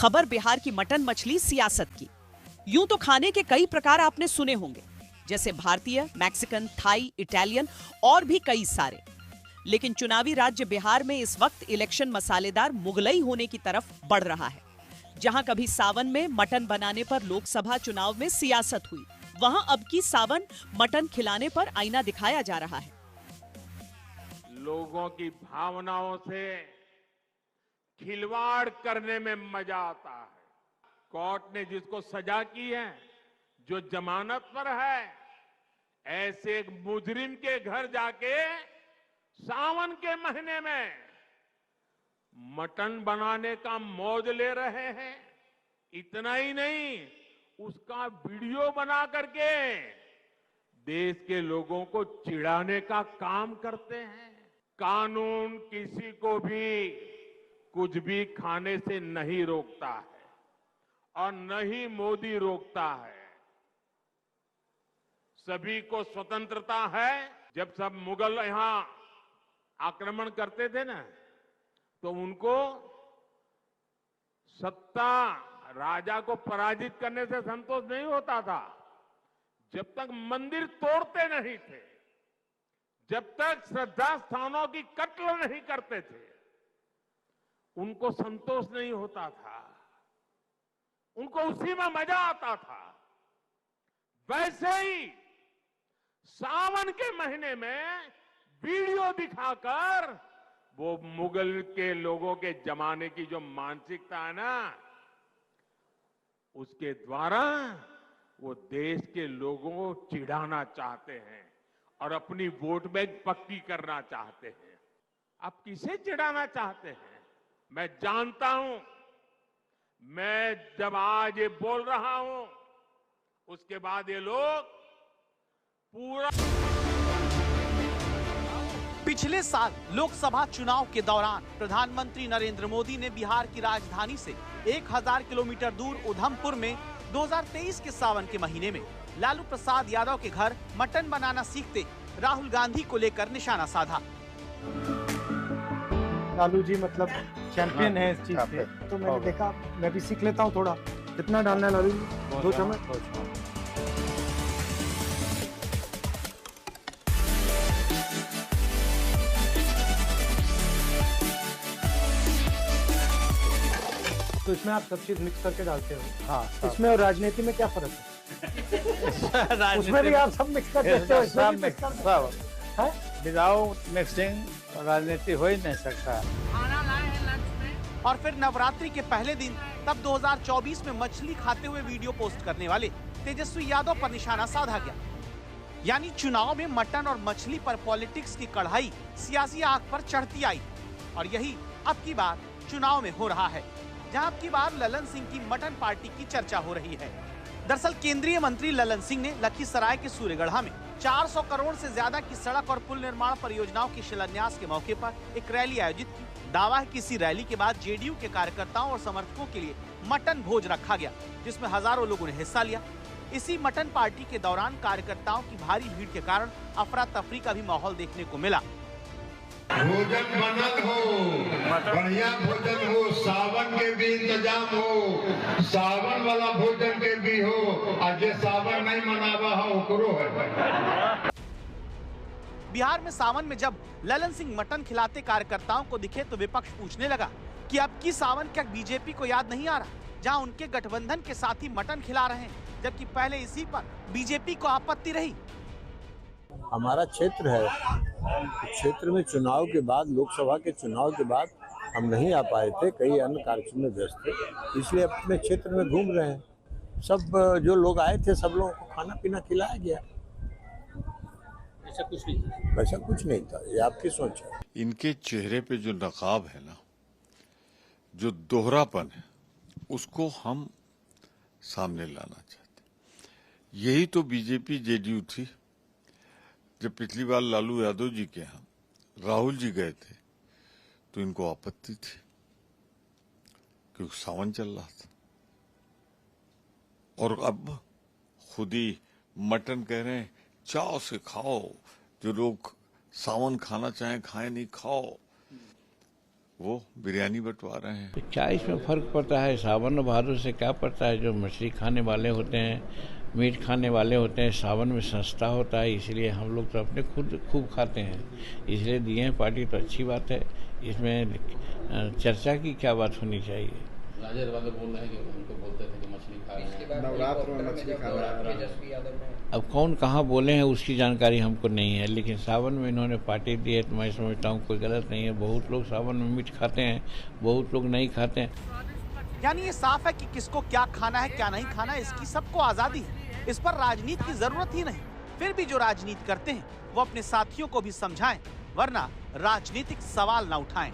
खबर बिहार की मटन मछली सियासत की। यूं तो खाने के कई प्रकार आपने सुने होंगे, जैसे भारतीय, मैक्सिकन, थाई, इटालियन और भी कई सारे। लेकिन चुनावी राज्य बिहार में इस वक्त इलेक्शन मसालेदार मुगलई होने की तरफ बढ़ रहा है। जहां कभी सावन में मटन बनाने पर लोकसभा चुनाव में सियासत हुई, वहां अब की सावन मटन खिलाने पर आईना दिखाया जा रहा है। लोगों की भावनाओं से खिलवाड़ करने में मजा आता है। कोर्ट ने जिसको सजा की है, जो जमानत पर है, ऐसे एक मुजरिम के घर जाके सावन के महीने में मटन बनाने का मौज ले रहे हैं। इतना ही नहीं, उसका वीडियो बना करके देश के लोगों को चिढ़ाने का काम करते हैं। कानून किसी को भी कुछ भी खाने से नहीं रोकता है और न ही मोदी रोकता है। सभी को स्वतंत्रता है। जब सब मुगल यहां आक्रमण करते थे ना, तो उनको सत्ता, राजा को पराजित करने से संतोष नहीं होता था। जब तक मंदिर तोड़ते नहीं थे, जब तक श्रद्धा स्थानों की कत्ल नहीं करते थे, उनको संतोष नहीं होता था। उनको उसी में मजा आता था। वैसे ही सावन के महीने में वीडियो दिखाकर वो मुगल के लोगों के जमाने की जो मानसिकता है ना, उसके द्वारा वो देश के लोगों को चिढ़ाना चाहते हैं और अपनी वोट बैंक पक्की करना चाहते हैं। आप किसे चिढ़ाना चाहते हैं? मैं जानता हूं। मैं जब आज ये बोल रहा हूं, उसके बाद ये लोग पूरा। पिछले साल लोकसभा चुनाव के दौरान प्रधानमंत्री नरेंद्र मोदी ने बिहार की राजधानी से 1000 किलोमीटर दूर उधमपुर में 2023 के सावन के महीने में लालू प्रसाद यादव के घर मटन बनाना सीखते राहुल गांधी को लेकर निशाना साधा। लालू जी मतलब चैंपियन है इस चीज के, तो मैंने देखा मैं भी सीख लेता हूँ थोड़ा। कितना डालना है लालू जी? 2 चम्मच। तो इसमें आप सब चीज मिक्स करके डालते हो? हाँ। इसमें और राजनीति में क्या फर्क है? उसमें भी आप सब मिक्स करते हो? विदाउट मिक्सिंग राजनीति हो ही नहीं सकता। और फिर नवरात्रि के पहले दिन तब 2024 में मछली खाते हुए वीडियो पोस्ट करने वाले तेजस्वी यादव पर निशाना साधा गया। यानी चुनाव में मटन और मछली पर पॉलिटिक्स की कढ़ाई सियासी आग पर चढ़ती आई। और यही अब की बार चुनाव में हो रहा है, जहां अब की बार ललन सिंह की मटन पार्टी की चर्चा हो रही है। दरअसल केंद्रीय मंत्री ललन सिंह ने लखीसराय के सूर्यगढ़ा में 400 करोड़ से ज्यादा की सड़क और पुल निर्माण परियोजनाओं के शिलान्यास के मौके पर एक रैली आयोजित की। दावा है कि इसी रैली के बाद जेडीयू के कार्यकर्ताओं और समर्थकों के लिए मटन भोज रखा गया, जिसमें हजारों लोगों ने हिस्सा लिया। इसी मटन पार्टी के दौरान कार्यकर्ताओं की भारी भीड़ के कारण अफरा तफरी का भी माहौल देखने को मिला। भोजन बनल हो, बढ़िया भोजन हो, सावन के भी इंतजाम हो, सावन वाला भोजन के भी हो, और जे सावन नहीं मनावा हो ओकरो है। बिहार में सावन में जब ललन सिंह मटन खिलाते कार्यकर्ताओं को दिखे तो विपक्ष पूछने लगा कि अब की सावन क्या बीजेपी को याद नहीं आ रहा, जहां उनके गठबंधन के साथी मटन खिला रहे हैं, जबकि पहले इसी पर बीजेपी को आपत्ति रही। हमारा क्षेत्र है, क्षेत्र में चुनाव के बाद, लोकसभा के चुनाव के बाद हम नहीं आ पाए थे, कई अन्य कार्यक्रम में व्यस्त थे, इसलिए अपने क्षेत्र में घूम रहे हैं। सब जो लोग आए थे सब लोगों को खाना पीना खिलाया गया। वैसा कुछ नहीं था, ये आपकी सोच है। इनके चेहरे पे जो नकाब है ना, जो दोहरापन है, उसको हम सामने लाना चाहते। यही तो बीजेपी जेडीयू थी। जब पिछली बार लालू यादव जी के यहाँ राहुल जी गए थे तो इनको आपत्ति थी, क्योंकि सावन चल रहा था। और अब खुद ही मटन कह रहे हैं चाव से खाओ, जो लोग सावन खाना चाहें खाएं, नहीं खाओ। वो बिरयानी बंटवा रहे हैं। क्या इसमें फर्क पड़ता है? सावन और भादो से क्या पड़ता है? जो मछली खाने वाले होते हैं, मीट खाने वाले होते हैं, सावन में सस्ता होता है, इसलिए हम लोग तो अपने खुद खूब खाते हैं, इसलिए दिए हैं पार्टी, तो अच्छी बात है। इसमें चर्चा की क्या बात होनी चाहिए? राजद वाले बोल रहे हैं कि उनको बोलते थे कि मछली खा रहे हैं, नवरात्र में मछली खा रहे हैं। अब कौन कहाँ बोले हैं उसकी जानकारी हमको नहीं है, लेकिन सावन में इन्होंने पार्टी दी है तो मैं समझता हूँ कोई गलत नहीं है। बहुत लोग सावन में मीट खाते हैं, बहुत लोग नहीं खाते हैं। यानी ये साफ है कि किसको क्या खाना है क्या नहीं खाना है, इसकी सबको आजादी है। इस पर राजनीति की जरूरत ही नहीं। फिर भी जो राजनीति करते हैं वो अपने साथियों को भी समझाएं, वरना राजनीतिक सवाल न उठाएं।